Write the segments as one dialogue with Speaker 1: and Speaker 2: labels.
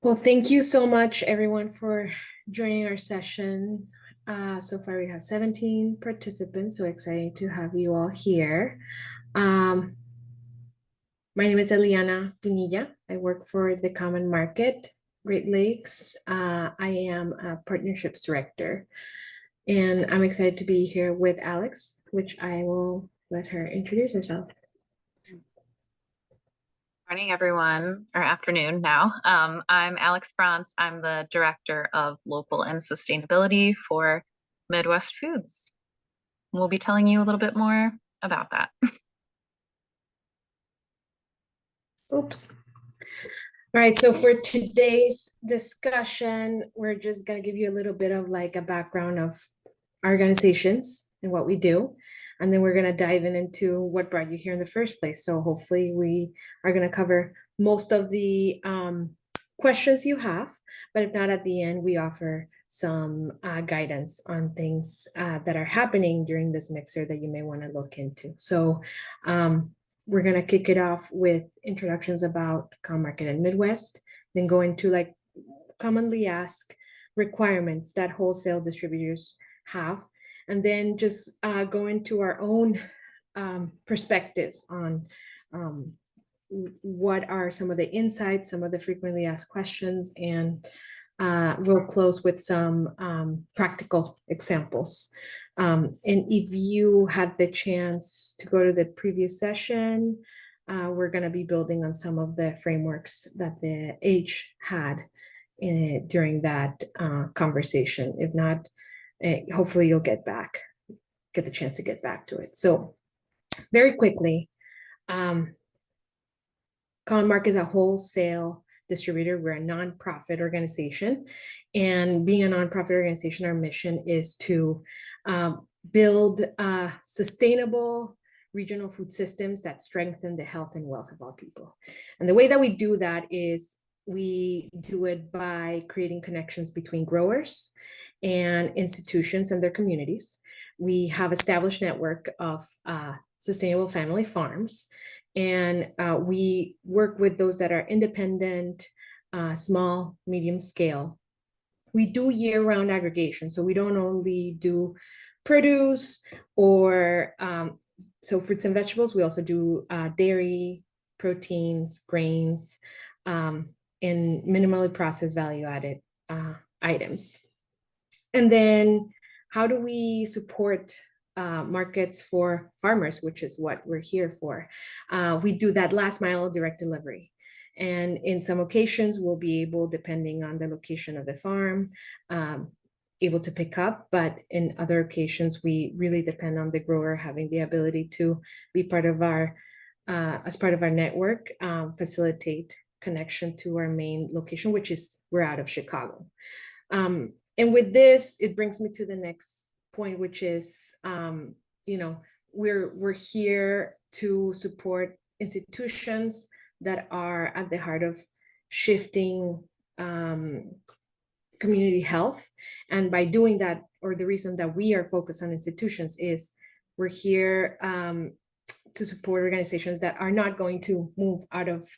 Speaker 1: Well, thank you so much, everyone, for joining our session. So far, we have 17 participants, so exciting to have you all here. Um, my name is Eliana Pinilla. I work for the Common Market, Great Lakes. I am a partnerships director, and I'm excited to be here with Alex, which I will let her introduce herself.
Speaker 2: Morning, everyone, or afternoon now. I'm Alex Bronze. I'm the Director of Local and Sustainability for Midwest Foods. We'll be telling you a little bit more about that.
Speaker 1: Oops. All right, so for today's discussion, we're just going to give you a little bit of like a background of our organizations and what we do. And then we're going to dive into what brought you here in the first place. So hopefully we are going to cover most of the questions you have, but if not, at the end, we offer some guidance on things that are happening during this mixer that you may want to look into. So we're going to kick it off with introductions about Common Market and Midwest, then go into like commonly asked requirements that wholesale distributors have, and then just go into our own perspectives on what are some of the insights, some of the frequently asked questions, and we'll close with some practical examples. And if you had the chance to go to the previous session, we're going to be building on some of the frameworks that the H had during that conversation. If not, hopefully you'll get the chance to get back to it. So very quickly, Common Market is a wholesale distributor. We're a nonprofit organization. And being a nonprofit organization, our mission is to build sustainable regional food systems that strengthen the health and wealth of all people. And the way that we do that is we do it by creating connections between growers and institutions and their communities. We have established network of sustainable family farms, and we work with those that are independent, small, medium scale. We do year-round aggregation, so we don't only do produce or so fruits and vegetables. We also do dairy, proteins, grains, and minimally processed value-added items. And then how do we support markets for farmers, which is what we're here for? We do that last mile direct delivery. And in some occasions, we'll be able, depending on the location of the farm, able to pick up. But in other occasions, we really depend on the grower having the ability to be part of our, as part of our network, facilitate connection to our main location, which is we're out of Chicago. And with this, it brings me to the next point, which is, we're here to support institutions that are at the heart of shifting community health. And by doing that, or the reason that we are focused on institutions is we're here to support organizations that are not going to move out of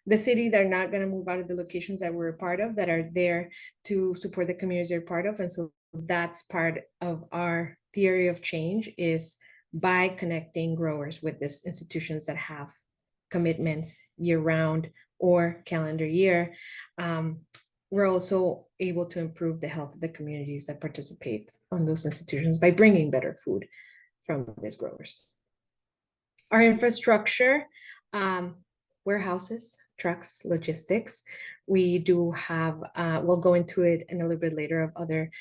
Speaker 1: the city. They're not going to move out of the locations that we're a part of, that are there to support the communities they're part of. And so that's part of our theory of change, is by connecting growers with these institutions that have commitments year round or calendar year. We're also able to improve the health of the communities that participate on those institutions by bringing better food from these growers. Our infrastructure, warehouses, trucks, logistics. We do have, we'll go into it in a little bit later, of other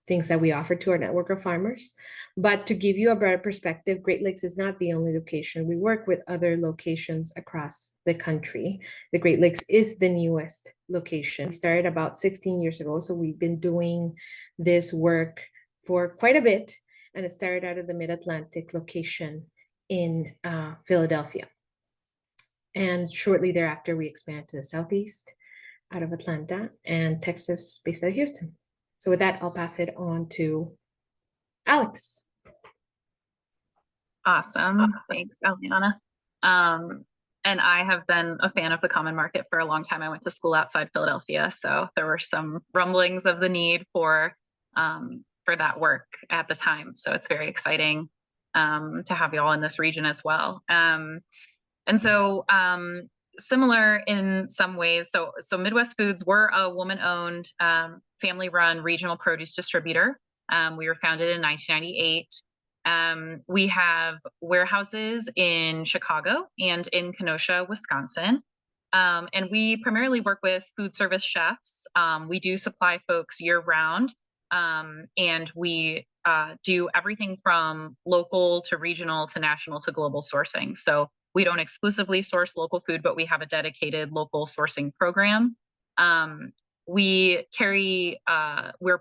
Speaker 1: things that we offer to our network of farmers. But to give you a broader perspective, Great Lakes is not the only location. We work with other locations across the country. The Great Lakes is the newest location. We started about 16 years ago, so we've been doing this work for quite a bit. And it started out of the Mid-Atlantic location in Philadelphia. And shortly thereafter, we expanded to the Southeast, out of Atlanta, and Texas, based out of Houston. So with that, I'll pass it on to Alex.
Speaker 2: Awesome. Thanks, Eliana. And I have been a fan of the common market for a long time. I went to school outside Philadelphia, so there were some rumblings of the need for that work at the time. So it's very exciting to have you all in this region as well. And so similar in some ways. So Midwest Foods, we're a woman-owned, family-run regional produce distributor. We were founded in 1998. We have warehouses in Chicago and in Kenosha, Wisconsin. And we primarily work with food service chefs. We do supply folks year round. And we do everything from local to regional to national to global sourcing. So we don't exclusively source local food, but we have a dedicated local sourcing program. We're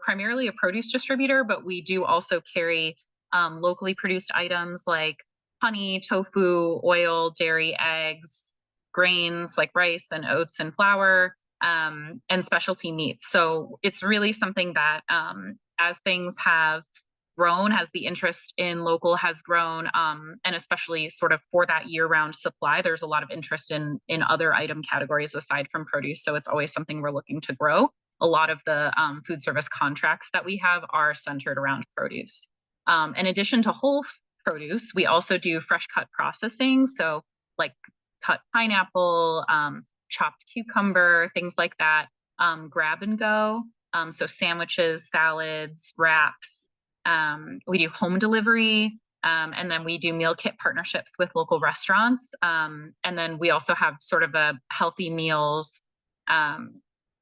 Speaker 2: primarily a produce distributor, but we do also carry locally produced items like honey, tofu, oil, dairy, eggs, grains like rice and oats and flour, and specialty meats. So it's really something that as things have grown, as the interest in local has grown, and especially sort of for that year-round supply, there's a lot of interest in other item categories aside from produce. So it's always something we're looking to grow. A lot of the food service contracts that we have are centered around produce. In addition to whole produce, we also do fresh cut processing. So like cut pineapple, chopped cucumber, things like that, grab and go. So sandwiches, salads, wraps. We do home delivery, and then we do meal kit partnerships with local restaurants. And then we also have sort of a healthy meals.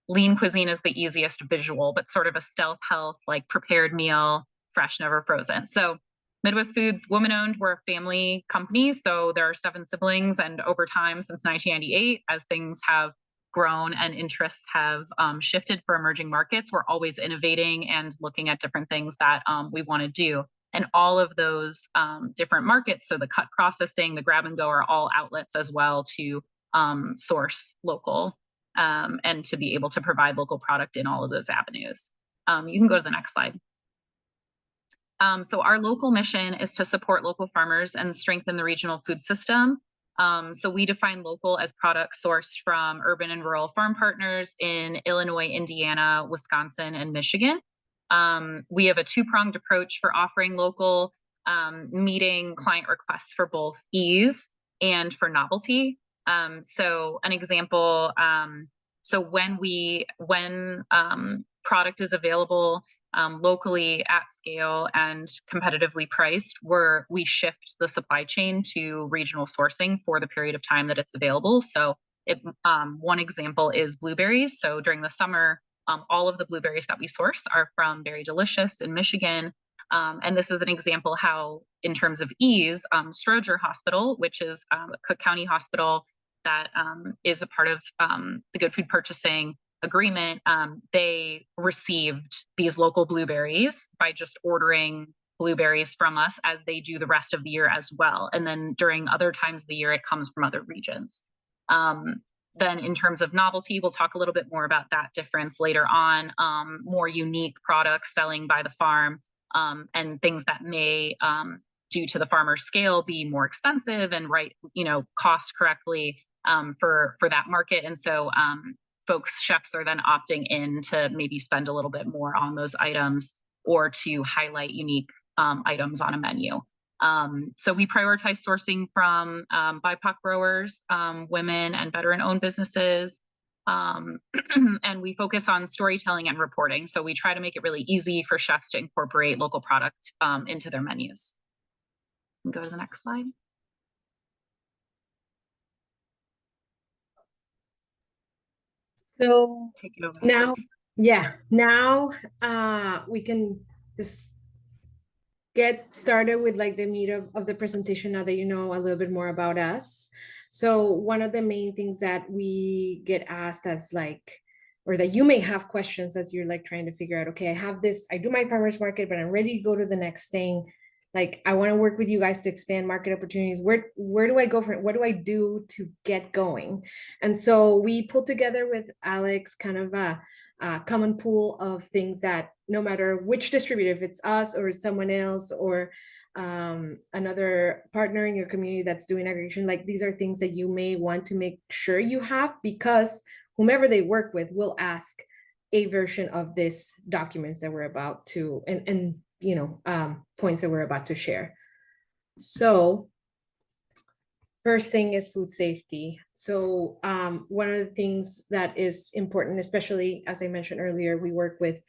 Speaker 2: Lean cuisine is the easiest visual, but sort of a stealth health, like prepared meal, fresh, never frozen. So Midwest Foods, woman-owned, we're a family company. So there are 7 siblings, and over time, since 1998, as things have grown and interests have shifted for emerging markets, we're always innovating and looking at different things that we want to do. And all of those different markets, so the cut processing, the grab and go, are all outlets as well to source local and to be able to provide local product in all of those avenues. You can go to the next slide. So our local mission is to support local farmers and strengthen the regional food system. So we define local as products sourced from urban and rural farm partners in Illinois, Indiana, Wisconsin, and Michigan. We have a 2-pronged approach for offering local, meeting client requests for both ease and for novelty. So an example, so when product is available locally at scale and competitively priced, we shift the supply chain to regional sourcing for the period of time that it's available. So one example is blueberries. So during the summer, all of the blueberries that we source are from Berry Delicious in Michigan. And this is an example how, in terms of ease, Stroger Hospital, which is a Cook County hospital that is a part of the Good Food Purchasing agreement, they received these local blueberries by just ordering blueberries from us, as they do the rest of the year as well. And then during other times of the year, it comes from other regions. Then in terms of novelty, we'll talk a little bit more about that difference later on, more unique products selling by the farm, and things that may, due to the farmer's scale, be more expensive and cost correctly for that market. And so chefs are then opting in to maybe spend a little bit more on those items or to highlight unique items on a menu. So we prioritize sourcing from BIPOC growers, women, and veteran-owned businesses. And we focus on storytelling and reporting. So we try to make it really easy for chefs to incorporate local product into their menus. Go to the next slide.
Speaker 1: So
Speaker 2: Take it over.
Speaker 1: now we can just get started with like the meat of the presentation, now that you know a little bit more about us. So one of the main things that we get asked as or that you may have questions as you're like trying to figure out, okay, I have this, I do my farmers market, but I'm ready to go to the next thing. Like, I want to work with you guys to expand market opportunities. Where do I go from? What do I do to get going? And so we pulled together with Alex kind of a common pool of things that no matter which distributor, if it's us or someone else, or another partner in your community that's doing aggregation. Like these are things that you may want to make sure you have, because whomever they work with will ask a version of this documents that we're about to, and points that we're about to share. So first thing is food safety. So one of the things that is important, especially as I mentioned earlier, we work with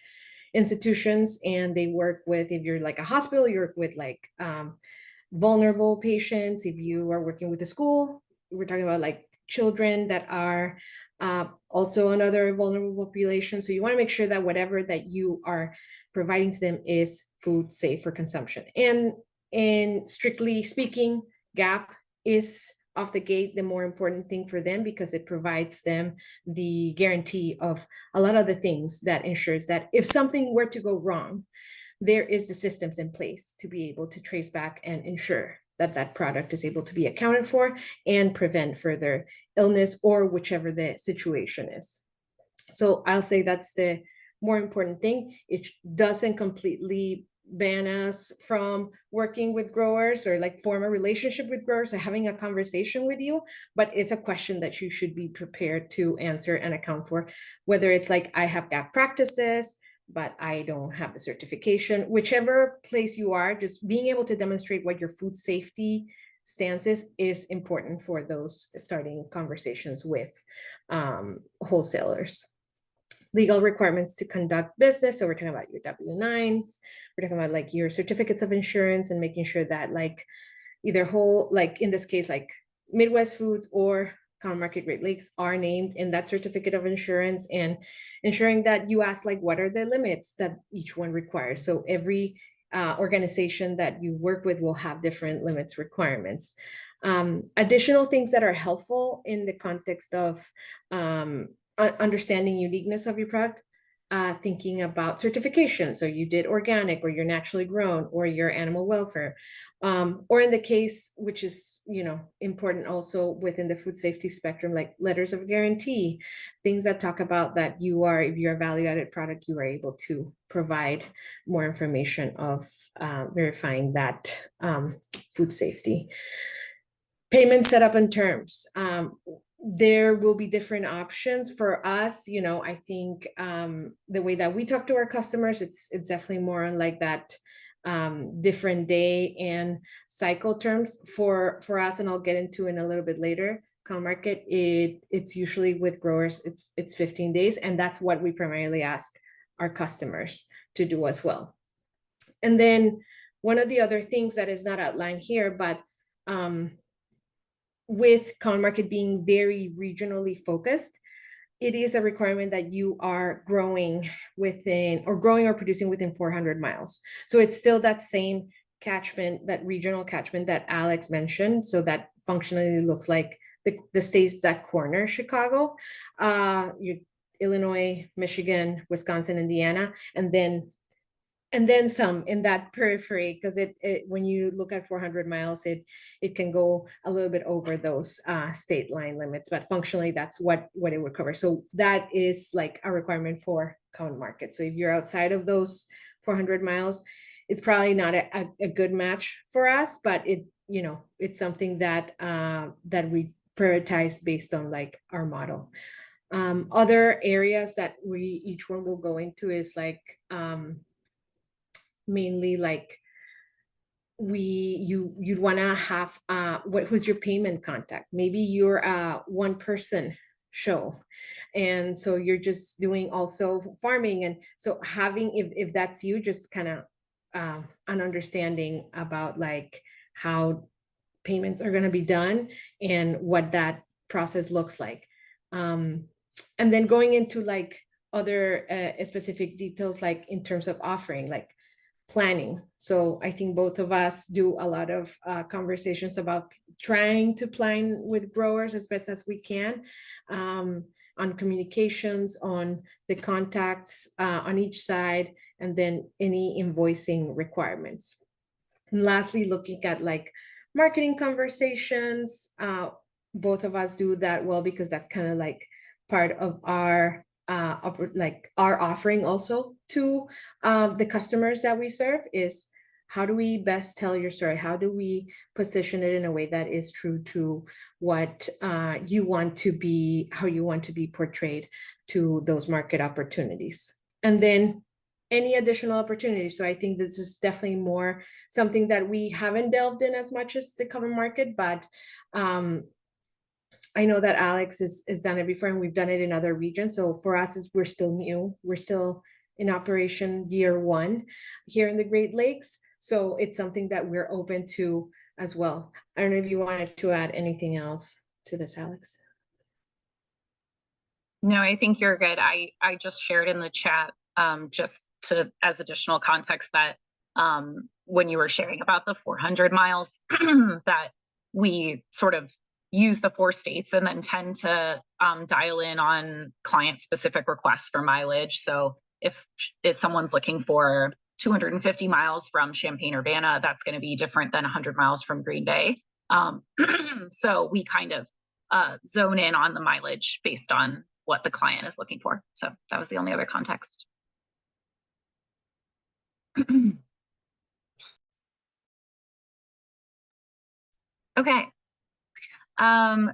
Speaker 1: institutions, and they work with, if you're like a hospital, you work with like vulnerable patients. If you are working with a school, we're talking about like children that are also another vulnerable population. So you want to make sure that whatever that you are providing to them is food safe for consumption. And strictly speaking, GAP is off the gate the more important thing for them, because it provides them the guarantee of a lot of the things that ensures that if something were to go wrong, there is the systems in place to be able to trace back and ensure that that product is able to be accounted for and prevent further illness or whichever the situation is. So I'll say that's the more important thing. It doesn't completely ban us from working with growers or like form a relationship with growers or having a conversation with you, but it's a question that you should be prepared to answer and account for, whether it's like, I have GAP practices, but I don't have the certification. Whichever place you are, just being able to demonstrate what your food safety stance is important for those starting conversations with wholesalers. Legal requirements to conduct business. So we're talking about your W-9s, we're talking about like your certificates of insurance, and making sure that like either whole, like in this case, like Midwest Foods or Common Market Great Lakes are named in that certificate of insurance, and ensuring that you ask like, what are the limits that each one requires? So every organization that you work with will have different limits requirements. Additional things that are helpful in the context of understanding uniqueness of your product, thinking about certification. So you did organic, or you're naturally grown, or your animal welfare, or in the case, which is important also within the food safety spectrum, like letters of guarantee, things that talk about that you are, if you're a value-added product, you are able to provide more information of verifying that food safety. Payment setup and terms. There will be different options for us. I think the way that we talk to our customers, it's definitely more on like that different day and cycle terms for us, and I'll get into in a little bit later. Common Market, it's usually with growers, it's 15 days, and that's what we primarily ask our customers to do as well. And then one of the other things that is not outlined here, but with Common Market being very regionally focused, it is a requirement that you are growing or producing within 400 miles. So it's still that same catchment, that regional catchment that Alex mentioned. So that functionally looks like the states that corner Chicago, Illinois, Michigan, Wisconsin, Indiana, and then some in that periphery, because it when you look at 400 miles, it can go a little bit over those state line limits, but functionally that's what it would cover. So that is like a requirement for Common Market. So if you're outside of those 400 miles, it's probably not a good match for us, but it's something that that we prioritize based on like our model. Other areas that each one will go into is like mainly like you'd want to have who's your payment contact. Maybe you're a one person show, and so you're just doing also farming, and so having, if that's you, just kind of an understanding about like how payments are going to be done and what that process looks like, and then going into like other specific details, like in terms of offering, like planning. So I think both of us do a lot of conversations about trying to plan with growers as best as we can, on communications, on the contacts on each side, and then any invoicing requirements. And lastly, looking at like marketing conversations. Both of us do that well, because that's kind of like part of our like our offering also to the customers that we serve, is how do we best tell your story? How do we position it in a way that is true to what you want to be, how you want to be portrayed to those market opportunities? And then any additional opportunities. So I think this is definitely more something that we haven't delved in as much as the cover market, but I know that Alex is done it before and we've done it in other regions. So for us, we're still new. We're still in operation year one here in the Great Lakes. So it's something that we're open to as well. I don't know if you wanted to add anything else to this, Alex.
Speaker 2: No, I think you're good. I just shared in the chat just to as additional context that when you were sharing about the 400 miles that we sort of use the 4 states and then tend to dial in on client specific requests for mileage. So if someone's looking for 250 miles from Champaign-Urbana, that's going to be different than 100 miles from Green Bay. So we kind of zone in on the mileage based on what the client is looking for. So that was the only other context. Okay.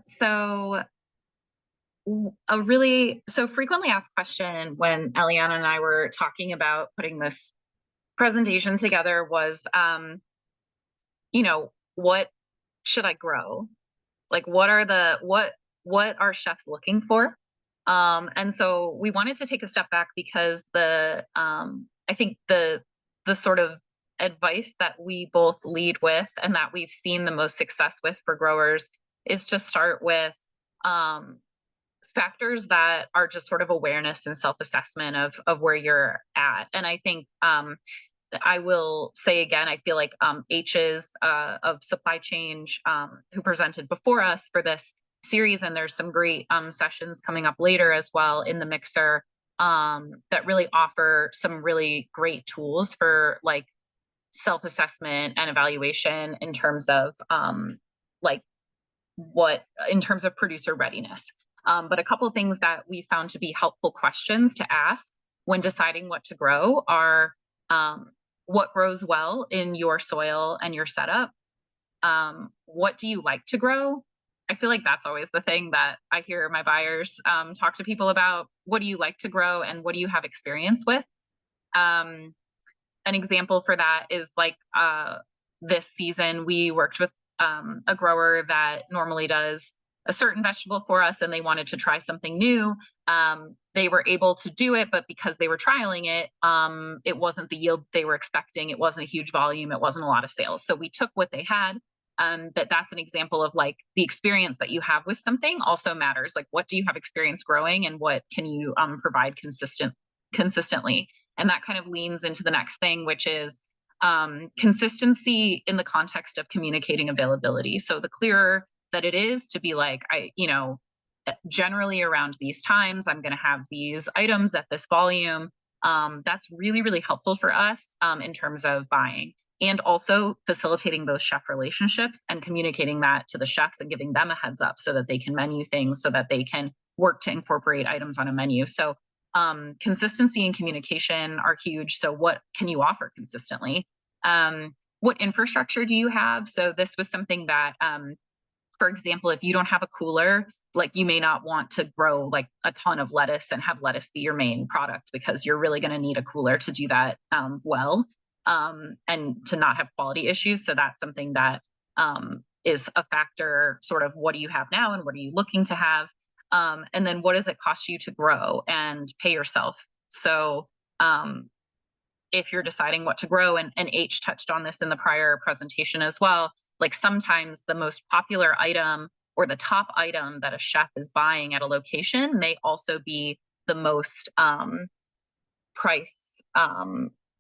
Speaker 2: So frequently asked question when Eliana and I were talking about putting this presentation together was, what should I grow? Like, what are chefs looking for? And so we wanted to take a step back because I think the sort of advice that we both lead with and that we've seen the most success with for growers is to start with factors that are just sort of awareness and self-assessment of where you're at. And I think I will say again, I feel like H's of supply chain who presented before us for this series, and there's some great sessions coming up later as well in the mixer that really offer some really great tools for like self-assessment and evaluation in terms of in terms of producer readiness. But a couple of things that we found to be helpful questions to ask when deciding what to grow are what grows well in your soil and your setup? What do you like to grow? I feel like that's always the thing that I hear my buyers talk to people about. What do you like to grow and what do you have experience with? An example for that is like this season, we worked with a grower that normally does a certain vegetable for us and they wanted to try something new. They were able to do it, but because they were trialing it, it wasn't the yield they were expecting. It wasn't a huge volume. It wasn't a lot of sales. So we took what they had. But that's an example of like the experience that you have with something also matters. Like, what do you have experience growing and what can you provide consistently? And that kind of leans into the next thing, which is consistency in the context of communicating availability. So the clearer that it is to be like, generally around these times, I'm going to have these items at this volume. That's really, really helpful for us in terms of buying and also facilitating those chef relationships and communicating that to the chefs and giving them a heads up so that they can menu things so that they can work to incorporate items on a menu. So consistency and communication are huge. So what can you offer consistently? What infrastructure do you have? So this was something that, for example, if you don't have a cooler, like you may not want to grow like a ton of lettuce and have lettuce be your main product because you're really going to need a cooler to do that well and to not have quality issues. So that's something that is a factor, sort of what do you have now and what are you looking to have? And then what does it cost you to grow and pay yourself? So if you're deciding what to grow, and H touched on this in the prior presentation as well, like sometimes the most popular item or the top item that a chef is buying at a location may also be the most price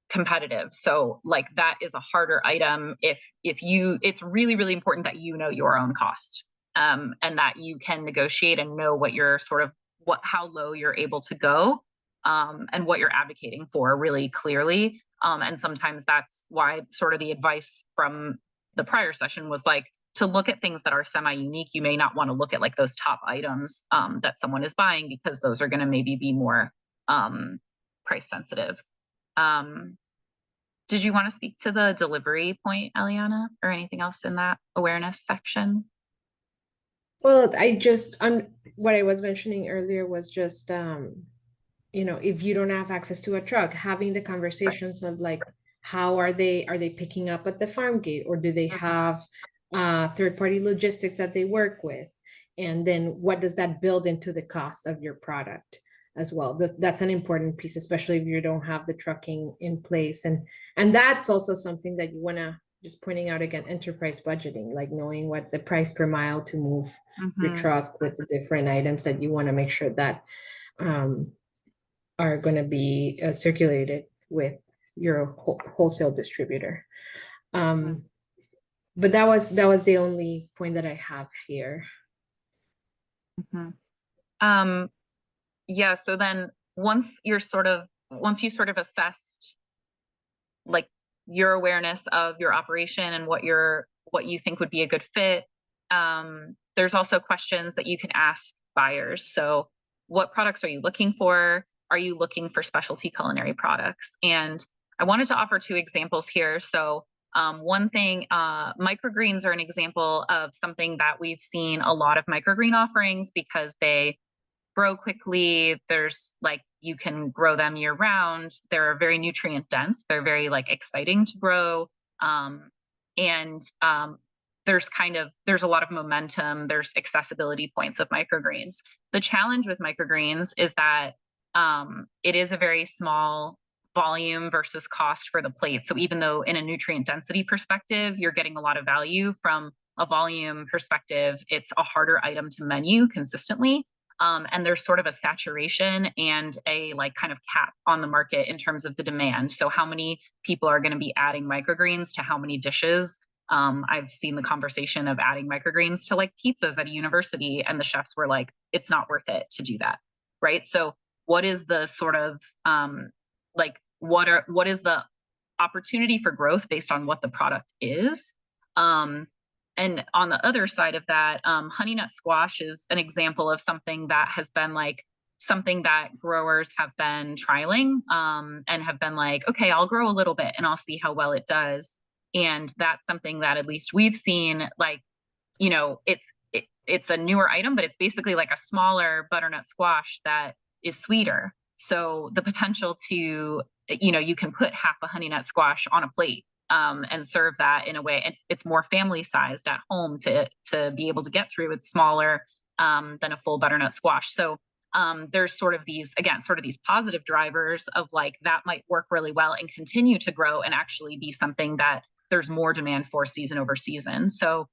Speaker 2: competitive. So like that is a harder item if it's really, really important that you know your own cost and that you can negotiate and know what you're sort of how low you're able to go and what you're advocating for really clearly. And sometimes that's why sort of the advice from the prior session was like to look at things that are semi-unique. You may not want to look at like those top items that someone is buying because those are going to maybe be more price sensitive. Did you want to speak to the delivery point, Eliana, or anything else in that awareness section?
Speaker 1: Well, what I was mentioning earlier was just if you don't have access to a truck, having the
Speaker 2: Right.
Speaker 1: conversations of like, how are they picking up at the farm gate, or do they
Speaker 2: Mhm.
Speaker 1: have third-party logistics that they work with? And then what does that build into the cost of your product as well? That's an important piece, especially if you don't have the trucking in place. And that's also something that you want to, just pointing out again, enterprise budgeting, like knowing what the price per mile to move your
Speaker 2: Mhm.
Speaker 1: truck with the different items that you want to make sure that um, are going to be circulated with your wholesale distributor. Um, but that was the only point that I have here.
Speaker 2: Mhm. Um, yeah, so then once you sort of assessed like your awareness of your operation and what you think would be a good fit, there's also questions that you can ask buyers. So what products are you looking for? Are you looking for specialty culinary products? And I wanted to offer two examples here. So one thing, microgreens are an example of something that we've seen a lot of microgreen offerings because they grow quickly. There's like, you can grow them year round. They're very nutrient dense. They're very like exciting to grow. Um, and there's a lot of momentum. There's accessibility points of microgreens. The challenge with microgreens is that it is a very small volume versus cost for the plate. So even though in a nutrient density perspective, you're getting a lot of value from a volume perspective, it's a harder item to menu consistently. And there's sort of a saturation and a like kind of cap on the market in terms of the demand. So how many people are going to be adding microgreens to how many dishes? I've seen the conversation of adding microgreens to like pizzas at a university, and the chefs were like, it's not worth it to do that. Right. So what is the sort of what is the opportunity for growth based on what the product is? And on the other side of that, honey nut squash is an example of something that has been like something that growers have been trialing and have been like, okay, I'll grow a little bit and I'll see how well it does. And that's something that at least we've seen, like, it's a newer item, but it's basically like a smaller butternut squash that is sweeter. So the potential to, you can put half a honey nut squash on a plate and serve that in a way. It's more family sized at home to be able to get through. It's smaller than a full butternut squash. So there's sort of these positive drivers of like that might work really well and continue to grow and actually be something that there's more demand for season over season. So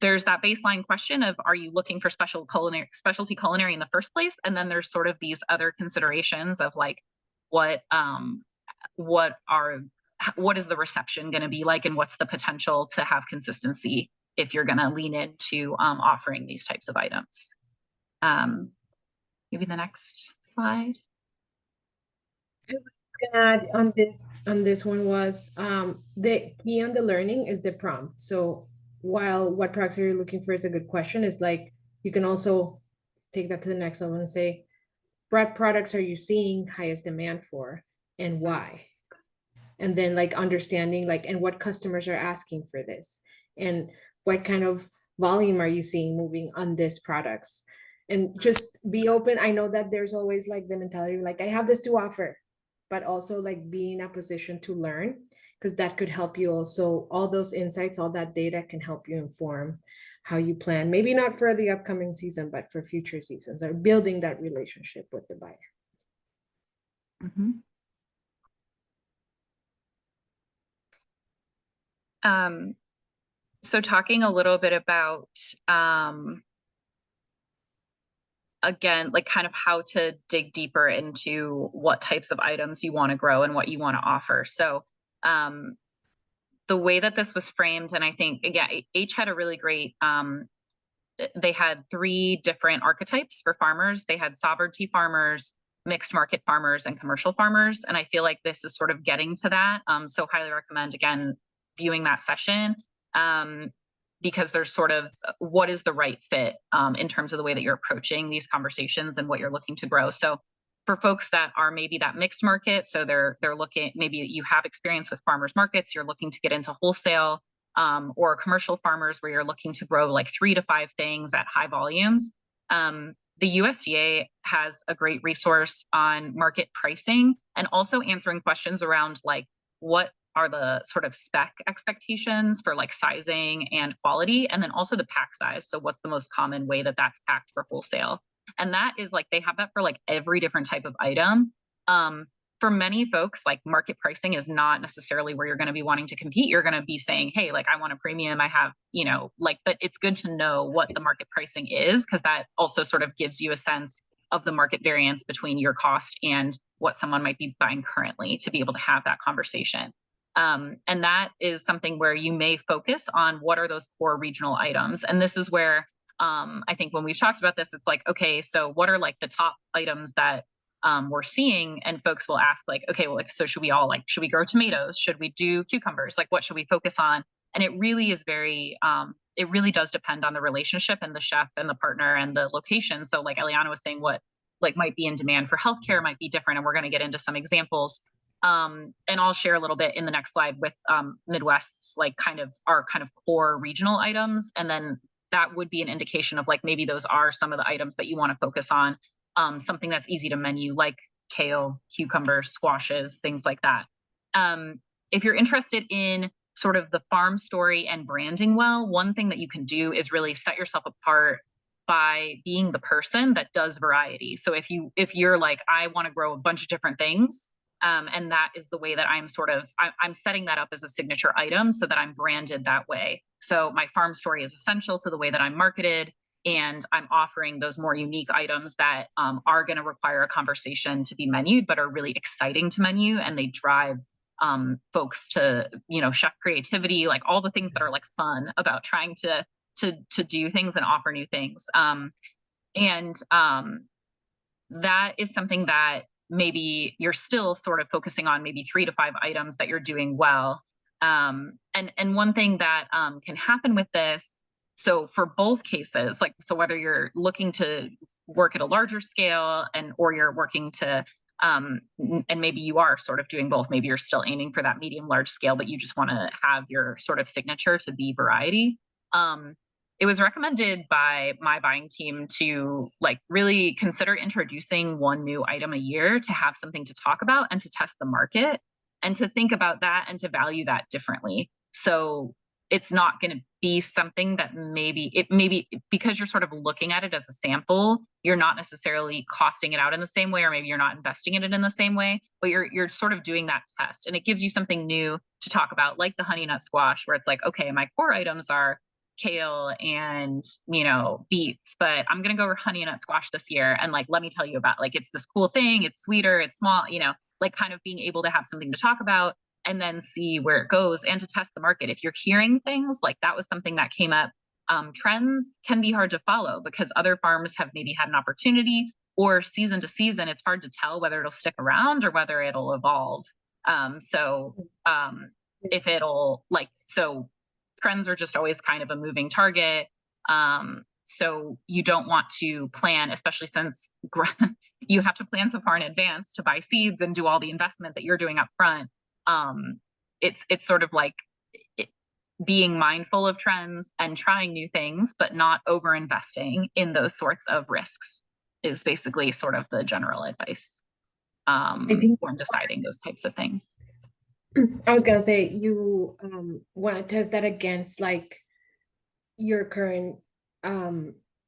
Speaker 2: there's that baseline question of, are you looking for specialty culinary in the first place? And then there's sort of these other considerations of like, what is the reception going to be like, and what's the potential to have consistency if you're going to lean into offering these types of items. Maybe the next slide.
Speaker 1: Add on this one was the key on the learning is the prompt. So while what products are you looking for is a good question, is like you can also take that to the next level and say, what products are you seeing highest demand for and why? And then like understanding like, and what customers are asking for this, and what kind of volume are you seeing moving on these products, and just be open. I know that there's always like the mentality like, I have this to offer, but also like be in a position to learn, because that could help you also. All those insights, all that data can help you inform how you plan, maybe not for the upcoming season, but for future seasons, or building that relationship with the buyer.
Speaker 2: Mm-hmm. So talking a little bit about, again, like kind of how to dig deeper into what types of items you want to grow and what you want to offer. So the way that this was framed, and I think, again, H had a really great, they had 3 different archetypes for farmers. They had sovereignty farmers, mixed market farmers, and commercial farmers. And I feel like this is sort of getting to that. So highly recommend, again, viewing that session because there's sort of what is the right fit in terms of the way that you're approaching these conversations and what you're looking to grow. So for folks that are maybe that mixed market, so they're looking, maybe you have experience with farmers markets, you're looking to get into wholesale, or commercial farmers where you're looking to grow like 3 to 5 things at high volumes. The USDA has a great resource on market pricing and also answering questions around like what are the sort of spec expectations for like sizing and quality, and then also the pack size. So what's the most common way that that's packed for wholesale? And that is like, they have that for like every different type of item. For many folks, like market pricing is not necessarily where you're going to be wanting to compete. You're going to be saying, hey, like I want a premium, I have, you know, like, but it's good to know what the market pricing is, because that also sort of gives you a sense of the market variance between your cost and what someone might be buying currently, to be able to have that conversation. And that is something where you may focus on what are those core regional items. And this is where I think when we've talked about this, it's like, okay, so what are like the top items that we're seeing? And folks will ask like, okay, well, like, so should we grow tomatoes? Should we do cucumbers? Like, what should we focus on? And it really is very, it really does depend on the relationship and the chef and the partner and the location. So like Eliana was saying, what like might be in demand for healthcare might be different. And we're going to get into some examples. And I'll share a little bit in the next slide with Midwest's like kind of our kind of core regional items. And then that would be an indication of like, maybe those are some of the items that you want to focus on. Something that's easy to menu, like kale, cucumbers, squashes, things like that. If you're interested in sort of the farm story and branding well, one thing that you can do is really set yourself apart by being the person that does variety. So if you're like, I want to grow a bunch of different things, and that is the way that I'm setting that up as a signature item so that I'm branded that way. So my farm story is essential to the way that I'm marketed, and I'm offering those more unique items that are going to require a conversation to be menued, but are really exciting to menu, and they drive folks to, you know, chef creativity, like all the things that are like fun about trying to do things and offer new things. That is something that maybe you're still sort of focusing on, maybe 3 to 5 items that you're doing well. And one thing that can happen with this, so for both cases, like, so whether you're looking to work at a larger scale or you're working to, and maybe you are sort of doing both, maybe you're still aiming for that medium large scale, but you just want to have your sort of signature to be variety. It was recommended by my buying team to like really consider introducing one new item a year to have something to talk about and to test the market, and to think about that and to value that differently. So it's not going to be something that maybe because you're sort of looking at it as a sample, you're not necessarily costing it out in the same way, or maybe you're not investing in it in the same way, but you're sort of doing that test, and it gives you something new to talk about, like the honey nut squash, where it's like, okay, my core items are kale and, you know, beets, but I'm going to go with honey nut squash this year. And like, let me tell you about, like, it's this cool thing. It's sweeter, it's small, you know, like kind of being able to have something to talk about and then see where it goes and to test the market. If you're hearing things like that was something that came up, trends can be hard to follow because other farms have maybe had an opportunity, or season to season, it's hard to tell whether it'll stick around or whether it'll evolve. If it'll like, so trends are just always kind of a moving target. So you don't want to plan, especially since you have to plan so far in advance to buy seeds and do all the investment that you're doing up front. It's sort of like being mindful of trends and trying new things, but not over investing in those sorts of risks is basically sort of the general advice when deciding those types of things.
Speaker 1: I was gonna say, you want to test that against like your current,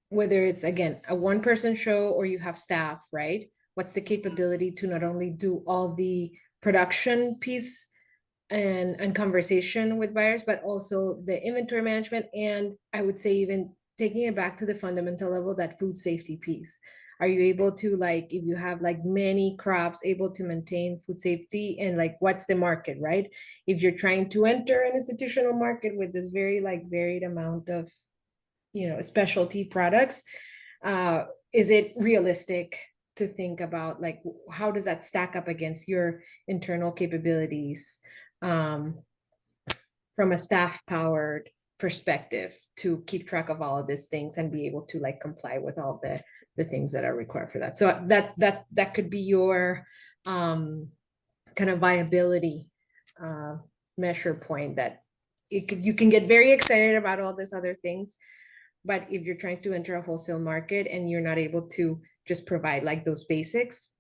Speaker 1: whether it's again a one-person show or you have staff, right? What's the capability to not only do all the production piece and conversation with buyers, but also the inventory management, and I would say even taking it back to the fundamental level, that food safety piece. Are you able to, like, if you have like many crops, able to maintain food safety, and like what's the market, right? If you're trying to enter an institutional market with this very like varied amount of, you know, specialty products, is it realistic to think about like how does that stack up against your internal capabilities, from a staff powered perspective, to keep track of all of these things and be able to like comply with all the the things that are required for that. So that could be your kind of viability measure point, that you can get very excited about all these other things, but if you're trying to enter a wholesale market and you're not able to just provide like those basics,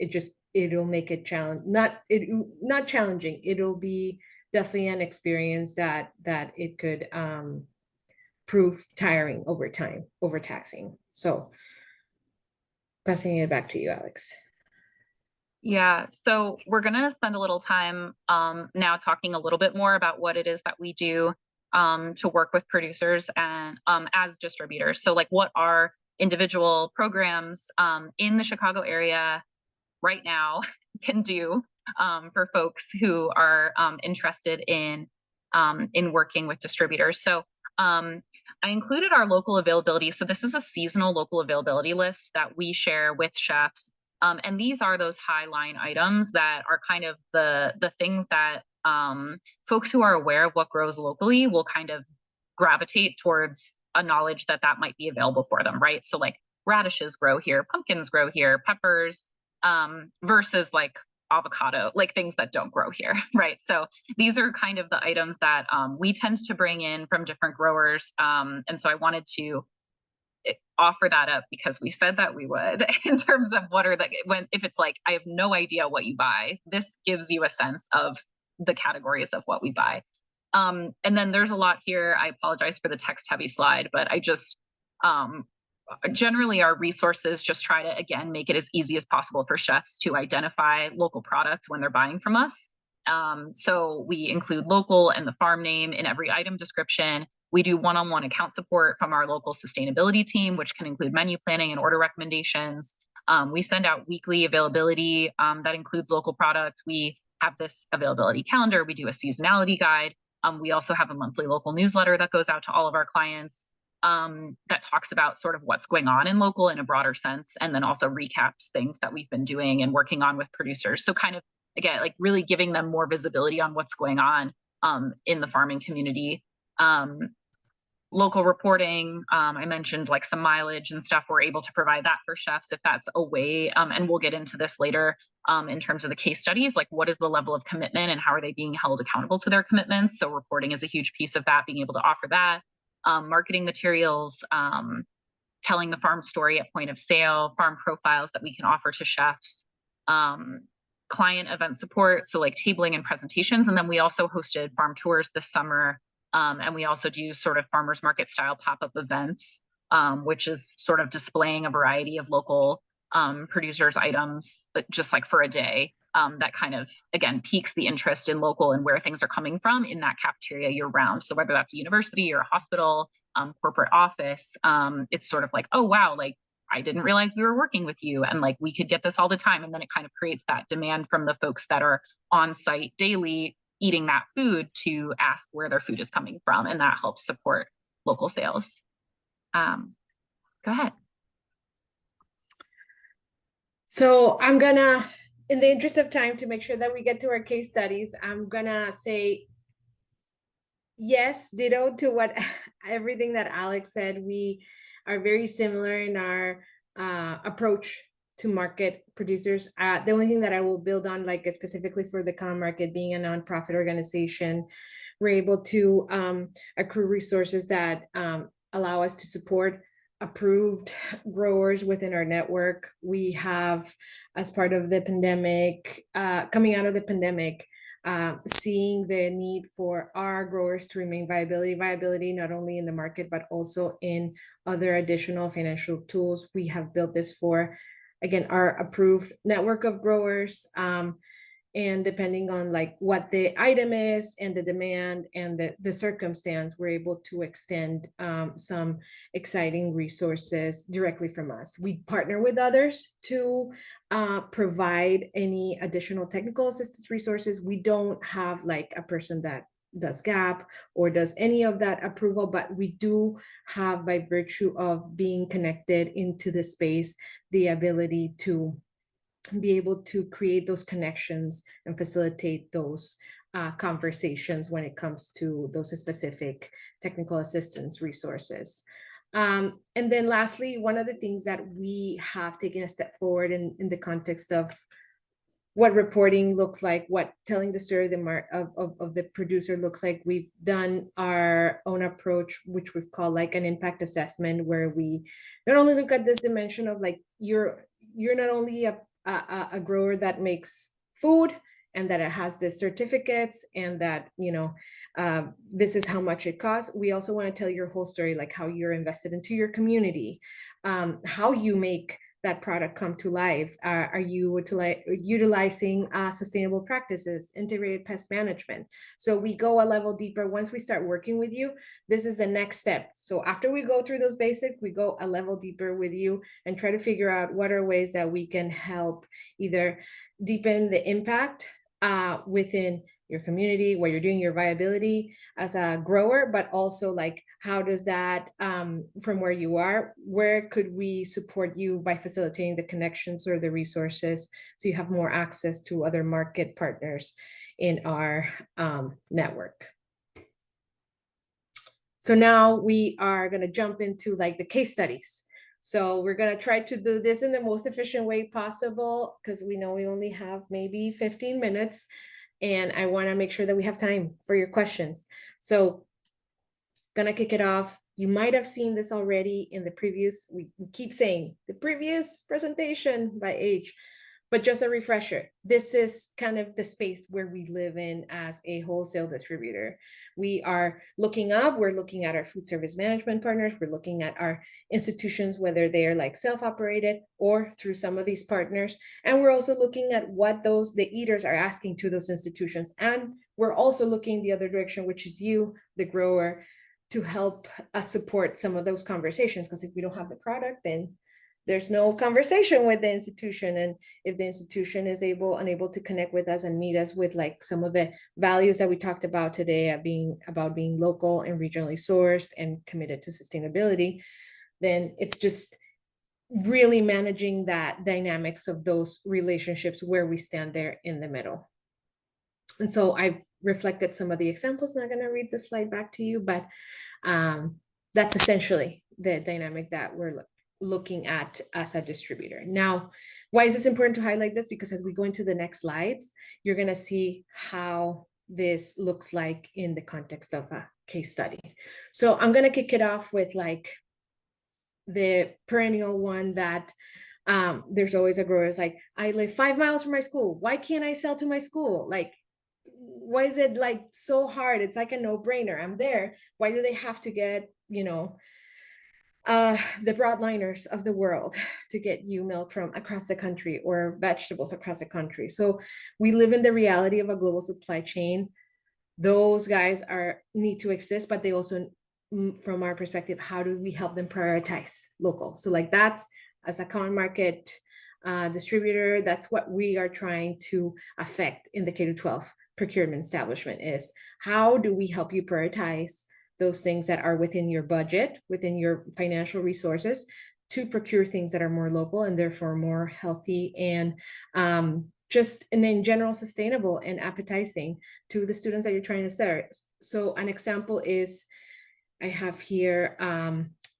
Speaker 1: it'll make it not challenging. It'll be definitely an experience that it could prove tiring over time, overtaxing. So passing it back to you, Alex.
Speaker 2: Yeah, so we're going to spend a little time now talking a little bit more about what it is that we do to work with producers and as distributors. So like what are individual programs in the Chicago area right now can do for folks who are interested in working with distributors. So I included our local availability. So this is a seasonal local availability list that we share with chefs. And these are those high line items that are kind of the things that folks who are aware of what grows locally will kind of gravitate towards a knowledge that might be available for them, right? So like radishes grow here, pumpkins grow here, peppers, versus like avocado, like things that don't grow here, right? So these are kind of the items that we tend to bring in from different growers. And so I wanted to offer that up because we said that we would in terms of what are if it's like, I have no idea what you buy, this gives you a sense of the categories of what we buy. And then there's a lot here. I apologize for the text heavy slide, but I just, generally our resources just try to, again, make it as easy as possible for chefs to identify local product when they're buying from us. So we include local and the farm name in every item description. We do one-on-one account support from our local sustainability team, which can include menu planning and order recommendations. We send out weekly availability that includes local product. We have this availability calendar. We do a seasonality guide. We also have a monthly local newsletter that goes out to all of our clients that talks about sort of what's going on in local in a broader sense, and then also recaps things that we've been doing and working on with producers. So kind of, again, like really giving them more visibility on what's going on in the farming community. Local reporting, I mentioned like some mileage and stuff. We're able to provide that for chefs if that's a way, and we'll get into this later in terms of the case studies, like what is the level of commitment and how are they being held accountable to their commitments. So reporting is a huge piece of that, being able to offer that. Marketing materials, telling the farm story at point of sale, farm profiles that we can offer to chefs, client event support, so like tabling and presentations. And then we also hosted farm tours this summer. And we also do sort of farmers market style pop-up events, which is sort of displaying a variety of local producers' items, but just like for a day. That kind of, again, piques the interest in local and where things are coming from in that cafeteria year round. So whether that's a university or a hospital, corporate office, it's sort of like, oh, wow, like I didn't realize we were working with you and like we could get this all the time. And then it kind of creates that demand from the folks that are on site daily eating that food to ask where their food is coming from. And that helps support local sales. Go ahead.
Speaker 1: So I'm gonna, in the interest of time, to make sure that we get to our case studies, I'm gonna say yes, ditto to what everything that Alex said. We are very similar in our approach to market producers. The only thing that I will build on, like specifically for the common market, being a nonprofit organization, we're able to accrue resources that allow us to support approved growers within our network. We have, as part of the pandemic, coming out of the pandemic, seeing the need for our growers to remain viability, not only in the market, but also in other additional financial tools. We have built this for, again, our approved network of growers. And depending on like what the item is and the demand and the circumstance, we're able to extend some exciting resources directly from us. We partner with others to provide any additional technical assistance resources. We don't have like a person that does GAP or does any of that approval, but we do have, by virtue of being connected into the space, the ability to be able to create those connections and facilitate those conversations when it comes to those specific technical assistance resources. And then lastly, one of the things that we have taken a step forward in the context of what reporting looks like, what telling the story of the producer looks like. We've done our own approach, which we've called like an impact assessment, where we not only look at this dimension of like you're not only a grower that makes food and that it has the certificates and that this is how much it costs. We also want to tell your whole story, like how you're invested into your community, how you make that product come to life. Are you utilizing sustainable practices, integrated pest management? So we go a level deeper. Once we start working with you, this is the next step. So after we go through those basics, we go a level deeper with you and try to figure out what are ways that we can help either deepen the impact within your community, where you're doing your viability as a grower, but also like how does that from where you are, where could we support you by facilitating the connections or the resources so you have more access to other market partners in our network. So now we are going to jump into like the case studies. So we're going to try to do this in the most efficient way possible, because we know we only have maybe 15 minutes. And I want to make sure that we have time for your questions. So gonna kick it off. You might have seen this already in the previous, we keep saying the previous presentation by H, but just a refresher. This is kind of the space where we live in as a wholesale distributor. We are looking up, we're looking at our food service management partners, we're looking at our institutions, whether they are like self-operated or through some of these partners. And we're also looking at what the eaters are asking to those institutions. And we're also looking the other direction, which is you, the grower, to help us support some of those conversations. Because if we don't have the product, then there's no conversation with the institution. And if the institution is unable to connect with us and meet us with like some of the values that we talked about today, about being local and regionally sourced and committed to sustainability, then it's just really managing that dynamics of those relationships where we stand there in the middle. And so I've reflected some of the examples. Not going to read the slide back to you, but that's essentially the dynamic that we're looking at as a distributor. Now, why is this important to highlight this? Because as we go into the next slides, you're going to see how this looks like in the context of a case study. So I'm going to kick it off with like the perennial one that there's always a grower is like, I live 5 miles from my school. Why can't I sell to my school? Like, why is it like so hard? It's like a no-brainer. I'm there. Why do they have to get, the broadliners of the world to get you milk from across the country or vegetables across the country? So we live in the reality of a global supply chain. Those guys need to exist, but they also, from our perspective, how do we help them prioritize local? So like that's, as a common market distributor, that's what we are trying to affect in the K-12 procurement establishment, is how do we help you prioritize those things that are within your budget, within your financial resources, to procure things that are more local and therefore more healthy and just and in general sustainable and appetizing to the students that you're trying to serve. So an example is, I have here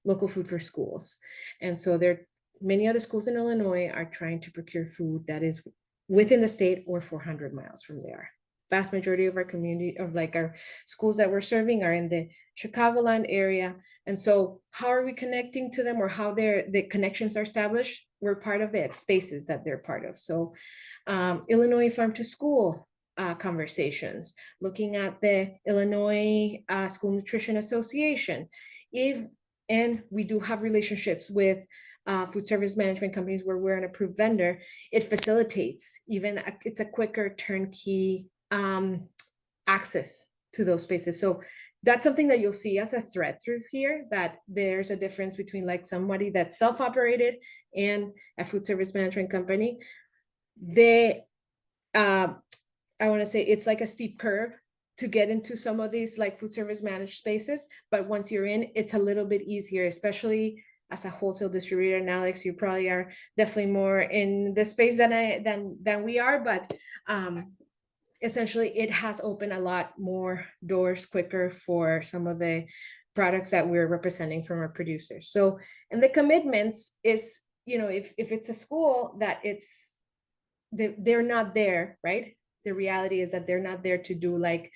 Speaker 1: local food for schools. And so many other schools in Illinois are trying to procure food that is within the state or 400 miles from there. Vast majority of our community, of like our schools that we're serving, are in the Chicagoland area. And so how are we connecting to them, or how the connections are established? We're part of the spaces that they're part of. So Illinois Farm-to-School conversations, looking at the Illinois School Nutrition Association. And we do have relationships with food service management companies where we're an approved vendor. It facilitates it's a quicker turnkey access to those spaces. So that's something that you'll see as a thread through here, that there's a difference between like somebody that's self-operated and a food service management company. I want to say it's like a steep curve to get into some of these like food service managed spaces, but once you're in, it's a little bit easier, especially as a wholesale distributor. And Alex, you probably are definitely more in the space than we are, but essentially it has opened a lot more doors quicker for some of the products that we're representing from our producers. So, and the commitments is, if it's a school that they're not there, right? The reality is that they're not there to do like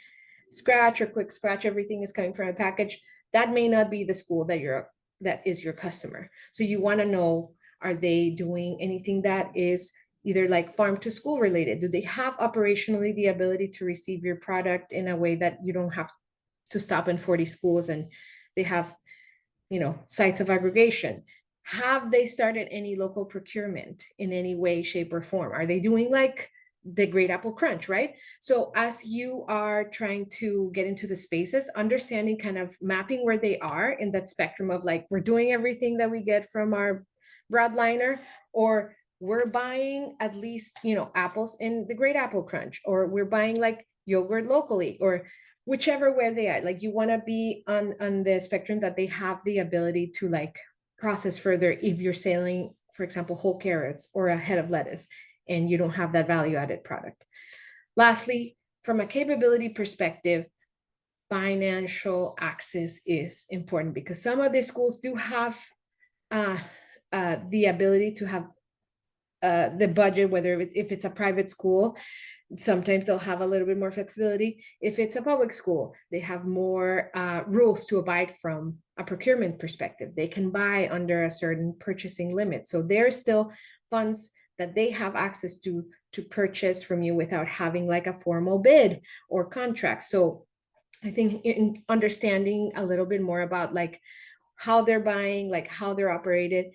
Speaker 1: scratch or quick scratch, everything is coming from a package. That may not be the school that is your customer. So you want to know, are they doing anything that is either like farm to school related? Do they have operationally the ability to receive your product in a way that you don't have to stop in 40 schools, and they have, sites of aggregation? Have they started any local procurement in any way, shape, or form? Are they doing like the Great Apple Crunch, right? So as you are trying to get into the spaces, understanding, kind of mapping where they are in that spectrum of like, we're doing everything that we get from our broadliner, or we're buying at least, apples in the Great Apple Crunch, or we're buying like yogurt locally, or whichever where they are. Like, you want to be on the spectrum that they have the ability to like process further if you're selling, for example, whole carrots or a head of lettuce, and you don't have that value added product. Lastly, from a capability perspective, financial access is important, because some of the schools do have the ability to have the budget, whether if it's a private school, sometimes they'll have a little bit more flexibility. If it's a public school, they have more rules to abide from a procurement perspective. They can buy under a certain purchasing limit. So there's still funds that they have access to purchase from you without having like a formal bid or contract. So I think in understanding a little bit more about like how they're buying, like how they're operated,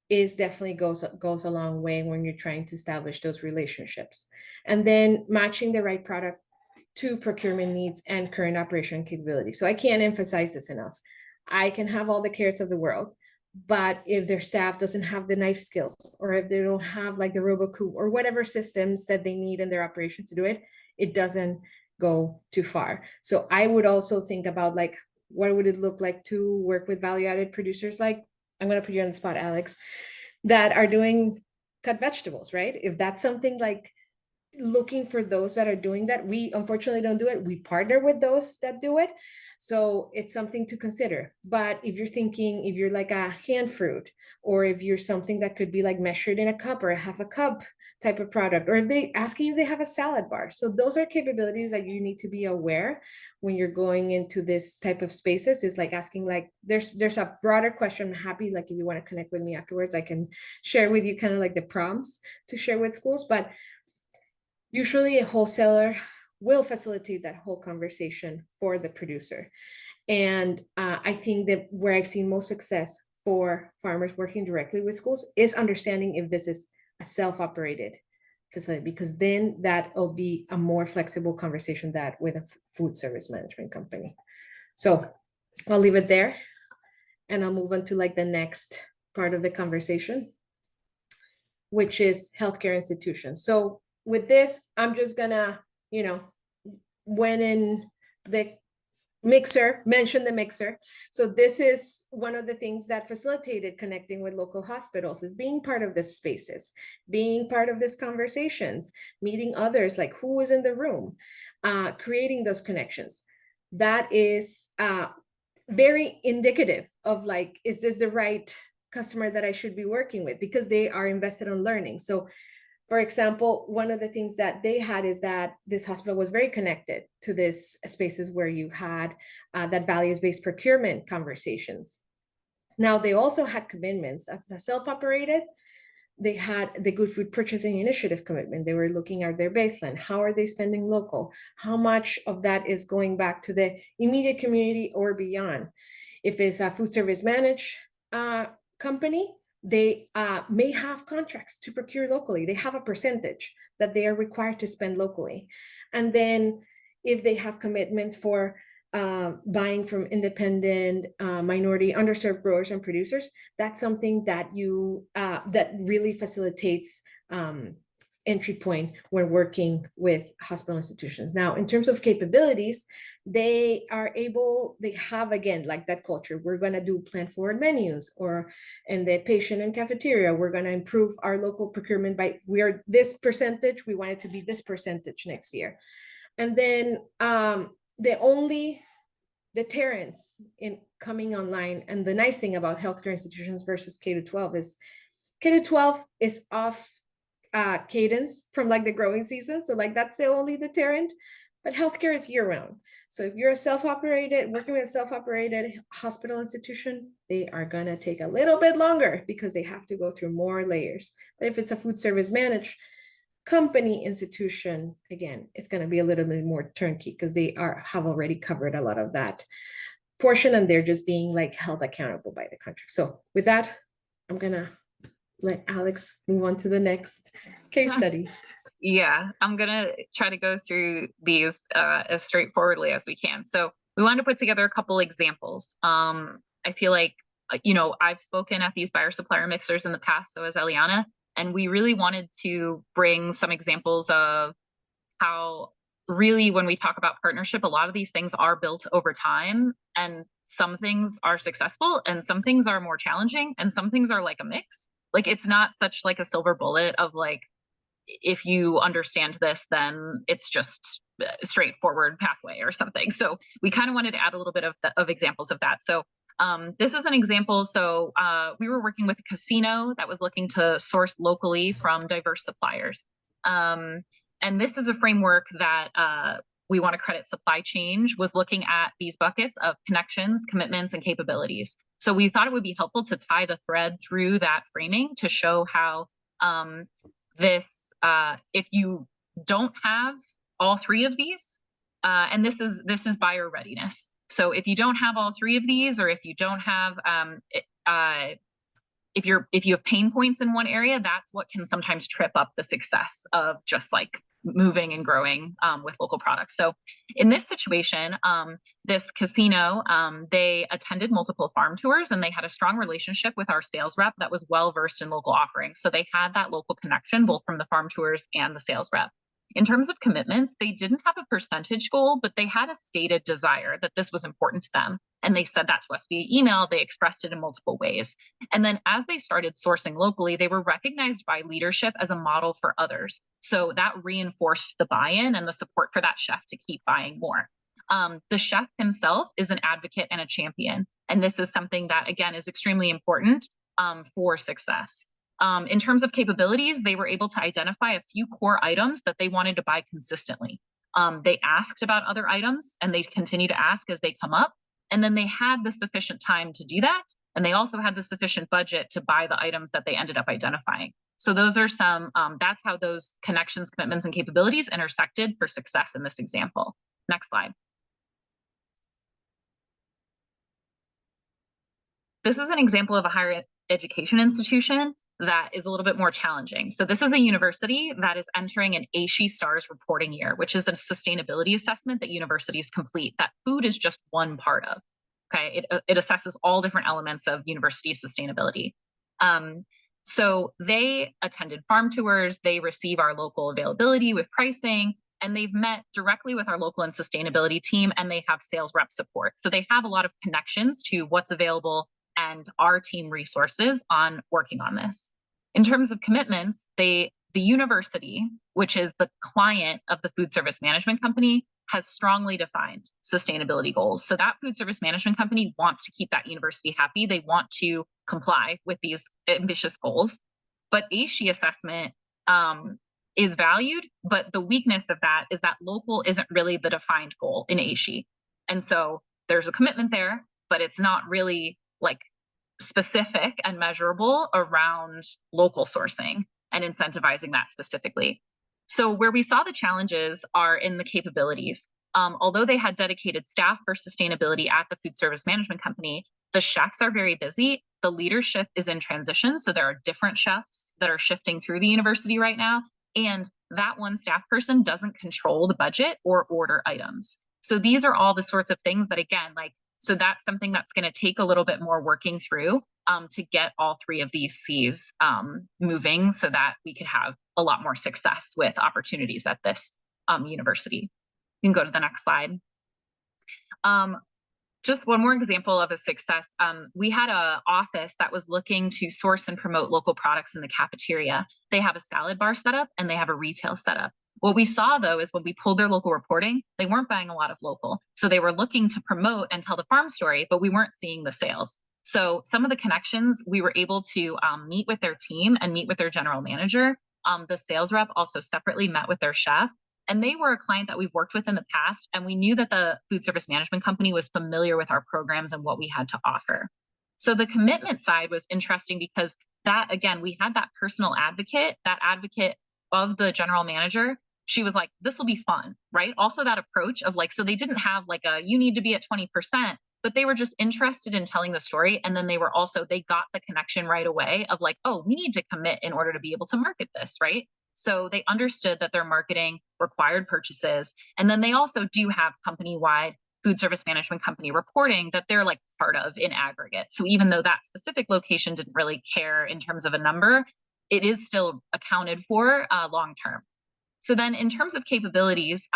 Speaker 1: is definitely goes a long way when you're trying to establish those relationships. And then matching the right product to procurement needs and current operation capability. So I can't emphasize this enough. I can have all the carrots of the world, but if their staff doesn't have the knife skills, or if they don't have like the RoboCoop or whatever systems that they need in their operations to do it, it doesn't go too far. So I would also think about like, what would it look like to work with value-added producers? Like, I'm going to put you on the spot, Alex, that are doing cut vegetables, right? If that's something like, looking for those that are doing that. We unfortunately don't do it. We partner with those that do it. So it's something to consider. But if you're like a hand fruit, or if you're something that could be like measured in a cup or a half a cup type of product, or if they asking if they have a salad bar. So those are capabilities that you need to be aware when you're going into this type of spaces, is like asking, like, there's a broader question. I'm happy, like, if you want to connect with me afterwards, I can share with you kind of like the prompts to share with schools. But usually a wholesaler will facilitate that whole conversation for the producer. And I think that where I've seen most success for farmers working directly with schools is understanding if this is a self-operated facility, because then that'll be a more flexible conversation that with a food service management company. So I'll leave it there, and I'll move on to like the next part of the conversation, which is healthcare institutions. So with this, I'm just gonna, when in the mention the mixer. So this is one of the things that facilitated connecting with local hospitals, is being part of this spaces, being part of these conversations, meeting others, like who is in the room, creating those connections. That is very indicative of like, is this the right customer that I should be working with? Because they are invested on learning. So for example, one of the things that they had is that this hospital was very connected to this spaces where you had that values-based procurement conversations. Now, they also had commitments as a self-operated. They had the Good Food Purchasing Initiative commitment. They were looking at their baseline. How are they spending local? How much of that is going back to the immediate community or beyond? If it's a food service managed company, they may have contracts to procure locally. They have a percentage that they are required to spend locally. And then if they have commitments for buying from independent, minority, underserved growers and producers, that's something that that really facilitates entry point when working with hospital institutions. Now, in terms of capabilities, they have, again, like that culture. We're going to do plan forward menus, or in the patient and cafeteria, we're going to improve our local procurement by, we are this percentage, we want it to be this percentage next year. And then the only deterrents in coming online. And the nice thing about healthcare institutions versus K-12 is K-12 is off cadence from like the growing season. So like that's the only deterrent, but healthcare is year round. So if you're a self-operated, working with a self-operated hospital institution, they are gonna take a little bit longer because they have to go through more layers. But if it's a food service managed company institution, again, it's gonna be a little bit more turnkey because they have already covered a lot of that portion and they're just being like held accountable by the contract. So with that, I'm gonna let Alex move on to the next case studies.
Speaker 2: Yeah, I'm gonna try to go through these as straightforwardly as we can. So we wanted to put together a couple examples. I feel like, I've spoken at these buyer supplier mixers in the past, so has Eliana, and we really wanted to bring some examples of how really when we talk about partnership, a lot of these things are built over time, and some things are successful and some things are more challenging and some things are like a mix. Like it's not such like a silver bullet of like, if you understand this, then it's just a straightforward pathway or something. So we kind of wanted to add a little bit of examples of that. So this is an example. So we were working with a casino that was looking to source locally from diverse suppliers. And this is a framework that we want to credit supply chain was looking at these buckets of connections, commitments, and capabilities. So we thought it would be helpful to tie the thread through that framing to show how if you don't have all three of these, and this is buyer readiness. So if you don't have all three of these, or if you don't have if you have pain points in one area, that's what can sometimes trip up the success of just like moving and growing with local products. So in this situation, this casino, they attended multiple farm tours and they had a strong relationship with our sales rep that was well versed in local offerings. So they had that local connection both from the farm tours and the sales rep. In terms of commitments, they didn't have a percentage goal, but they had a stated desire that this was important to them. And they said that to us via email. They expressed it in multiple ways. And then as they started sourcing locally, they were recognized by leadership as a model for others. So that reinforced the buy-in and the support for that chef to keep buying more. The chef himself is an advocate and a champion. And this is something that, again, is extremely important for success. In terms of capabilities, they were able to identify a few core items that they wanted to buy consistently. They asked about other items and they continue to ask as they come up. And then they had the sufficient time to do that. And they also had the sufficient budget to buy the items that they ended up identifying. So those are some, that's how those connections, commitments, and capabilities intersected for success in this example. Next slide. This is an example of a higher education institution that is a little bit more challenging. So this is a university that is entering an ASHE STARS reporting year, which is the sustainability assessment that universities complete, that food is just one part of. Okay, it assesses all different elements of university sustainability. So they attended farm tours, they receive our local availability with pricing, and they've met directly with our local and sustainability team, and they have sales rep support. So they have a lot of connections to what's available and our team resources on working on this. In terms of commitments, the university, which is the client of the food service management company, has strongly defined sustainability goals. So that food service management company wants to keep that university happy. They want to comply with these ambitious goals. But ASHE assessment is valued, but the weakness of that is that local isn't really the defined goal in ASHE. And so there's a commitment there, but it's not really like specific and measurable around local sourcing and incentivizing that specifically. So where we saw the challenges are in the capabilities. Although they had dedicated staff for sustainability at the food service management company, the chefs are very busy. The leadership is in transition. So there are different chefs that are shifting through the university right now. And that one staff person doesn't control the budget or order items. So these are all the sorts of things that, again, so that's something that's going to take a little bit more working through to get all three of these C's moving so that we could have a lot more success with opportunities at this university. You can go to the next slide. Just one more example of a success. We had an office that was looking to source and promote local products in the cafeteria. They have a salad bar setup and they have a retail setup. What we saw though is when we pulled their local reporting, they weren't buying a lot of local. So they were looking to promote and tell the farm story, but we weren't seeing the sales. So some of the connections, we were able to meet with their team and meet with their general manager. The sales rep also separately met with their chef. And they were a client that we've worked with in the past. And we knew that the food service management company was familiar with our programs and what we had to offer. So the commitment side was interesting because that, again, we had that personal advocate, that advocate of the general manager. She was like, this will be fun, right? Also that approach of like, so they didn't have like a, you need to be at 20%, but they were just interested in telling the story. And then they were also, they got the connection right away of like, oh, we need to commit in order to be able to market this, right? So they understood that their marketing required purchases. And then they also do have company-wide food service management company reporting that they're like part of in aggregate. So even though that specific location didn't really care in terms of a number, it is still accounted for long-term. So then in terms of capabilities,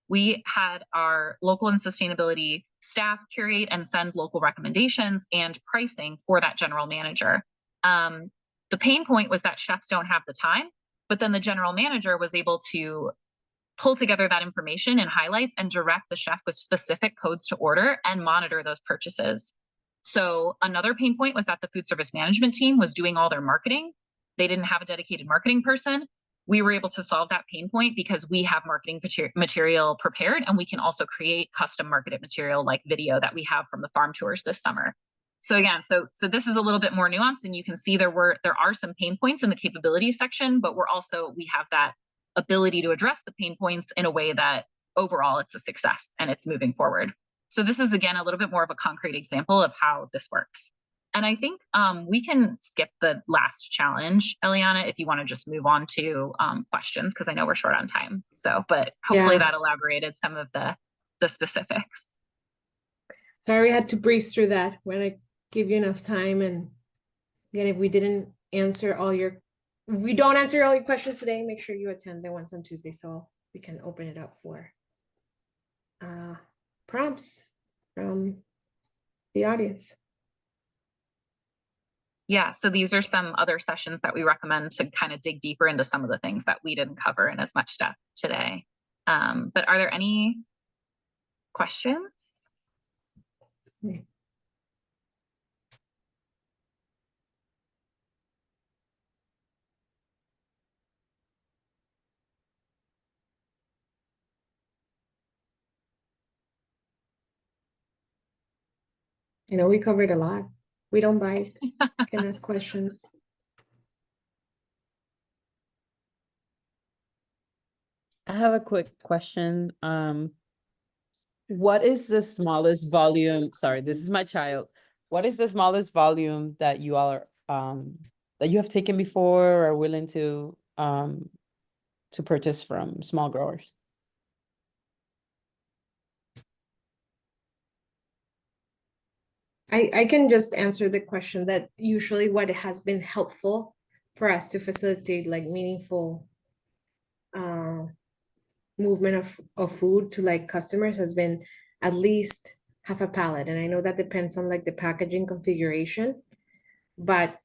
Speaker 2: we had our local and sustainability staff curate and send local recommendations and pricing for that general manager. The pain point was that chefs don't have the time, but then the general manager was able to pull together that information and highlights and direct the chef with specific codes to order and monitor those purchases. So another pain point was that the food service management team was doing all their marketing. They didn't have a dedicated marketing person. We were able to solve that pain point because we have marketing material prepared, and we can also create custom marketed material like video that we have from the farm tours this summer. So again, so this is a little bit more nuanced, and you can see there are some pain points in the capabilities section, but we have that ability to address the pain points in a way that overall it's a success and it's moving forward. So this is, again, a little bit more of a concrete example of how this works. And I think we can skip the last challenge, Eliana, if you want to just move on to questions, because I know we're short on time. So, but hopefully that elaborated some of the specifics.
Speaker 1: Sorry, I had to breeze through that when I give you enough time. And again, if we don't answer all your questions today, make sure you attend the ones on Tuesday so we can open it up for prompts from the audience.
Speaker 2: Yeah, so these are some other sessions that we recommend to kind of dig deeper into some of the things that we didn't cover in as much depth today. But are there any questions?
Speaker 1: You know, we covered a lot. We don't bite. Can ask questions.
Speaker 3: I have a quick question. What is the smallest volume? Sorry, this is my child. What is the smallest volume that you all are that you have taken before or are willing to purchase from small growers?
Speaker 1: I can just answer the question that usually what has been helpful for us to facilitate like meaningful movement of food to like customers has been at least half a pallet. And I know that depends on like the packaging configuration, but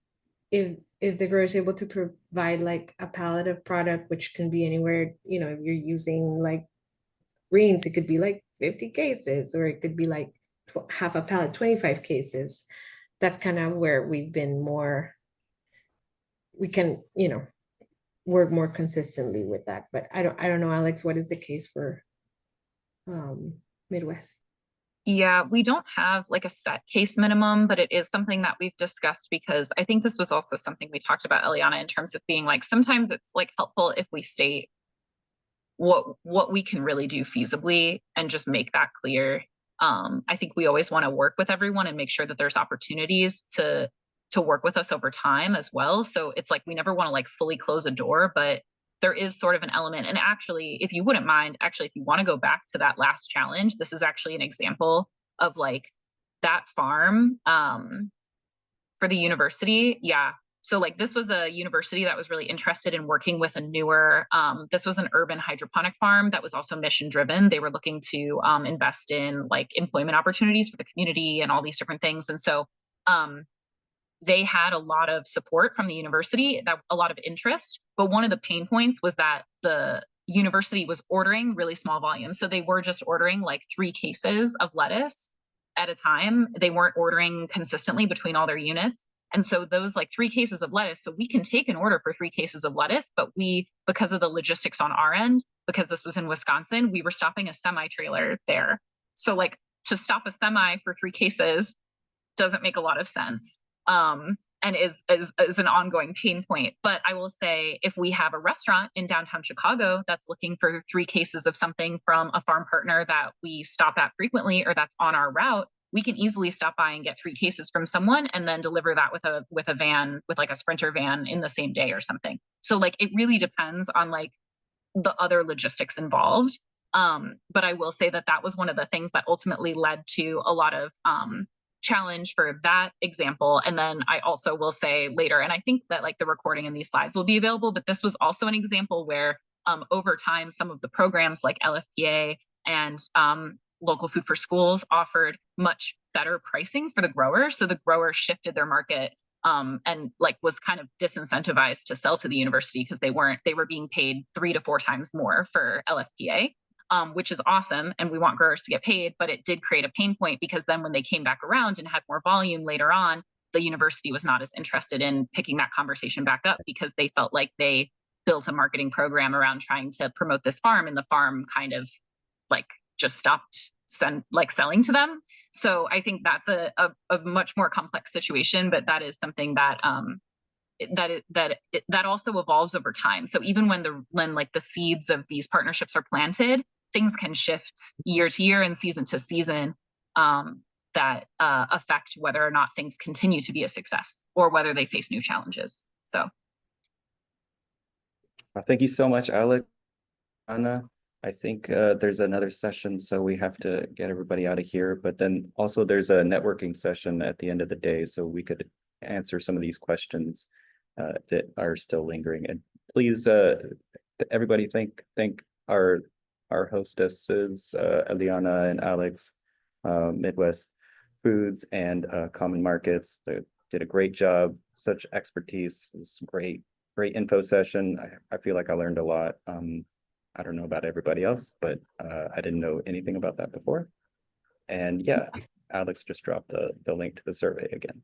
Speaker 1: if the grower is able to provide like a pallet of product, which can be anywhere, you know, if you're using like greens, it could be like 50 cases, or it could be like half a pallet, 25 cases. That's kind of where we've been more, we can, you know, work more consistently with that. But I don't know, Alex, what is the case for Midwest?
Speaker 2: Yeah, we don't have like a set case minimum, but it is something that we've discussed because I think this was also something we talked about, Eliana, in terms of being like, sometimes it's like helpful if we state what we can really do feasibly and just make that clear. I think we always want to work with everyone and make sure that there's opportunities to work with us over time as well. So it's like, we never want to like fully close a door, but there is sort of an element. And actually, if you wouldn't mind, actually, if you want to go back to that last challenge, this is actually an example of like that farm for the university. Yeah. So like this was a university that was really interested in working with a newer, this was an urban hydroponic farm that was also mission driven. They were looking to invest in like employment opportunities for the community and all these different things. And so they had a lot of support from the university, that a lot of interest, but one of the pain points was that the university was ordering really small volumes. So they were just ordering like 3 cases of lettuce at a time. They weren't ordering consistently between all their units. And so those like 3 cases of lettuce, so we can take an order for 3 cases of lettuce, but because of the logistics on our end, because this was in Wisconsin, we were stopping a semi trailer there. So like to stop a semi for 3 cases doesn't make a lot of sense. And is an ongoing pain point. But I will say, if we have a restaurant in downtown Chicago that's looking for 3 cases of something from a farm partner that we stop at frequently or that's on our route, we can easily stop by and get 3 cases from someone and then deliver that with a van, with like a Sprinter van in the same day or something. So like it really depends on like the other logistics involved. But I will say that was one of the things that ultimately led to a lot of challenge for that example. And then I also will say later, and I think that like the recording in these slides will be available, but this was also an example where over time, some of the programs like LFPA and Local Food for Schools offered much better pricing for the grower. So the grower shifted their market and like was kind of disincentivized to sell to the university because they were being paid 3 to 4 times more for LFPA. Which is awesome. And we want growers to get paid, but it did create a pain point because then when they came back around and had more volume later on, the university was not as interested in picking that conversation back up because they felt like they built a marketing program around trying to promote this farm and the farm kind of like just stopped selling to them. So I think that's a much more complex situation, but that is something that that also evolves over time. So even when like the seeds of these partnerships are planted, things can shift year to year and season to season that affect whether or not things continue to be a success or whether they face new challenges. So
Speaker 4: thank you so much, Alex. Anna, I think there's another session, so we have to get everybody out of here. But then also there's a networking session at the end of the day, so we could answer some of these questions that are still lingering. And please, everybody, thank our hostesses, Eliana and Alex, Midwest Foods and Common Markets. They did a great job. Such expertise. It was great info session. I feel like I learned a lot. I don't know about everybody else, but I didn't know anything about that before. And yeah, Alex just dropped the link to the survey again.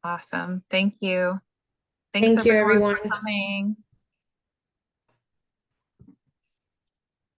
Speaker 2: Awesome. Thank you.
Speaker 1: Thank you, everyone.
Speaker 2: For coming.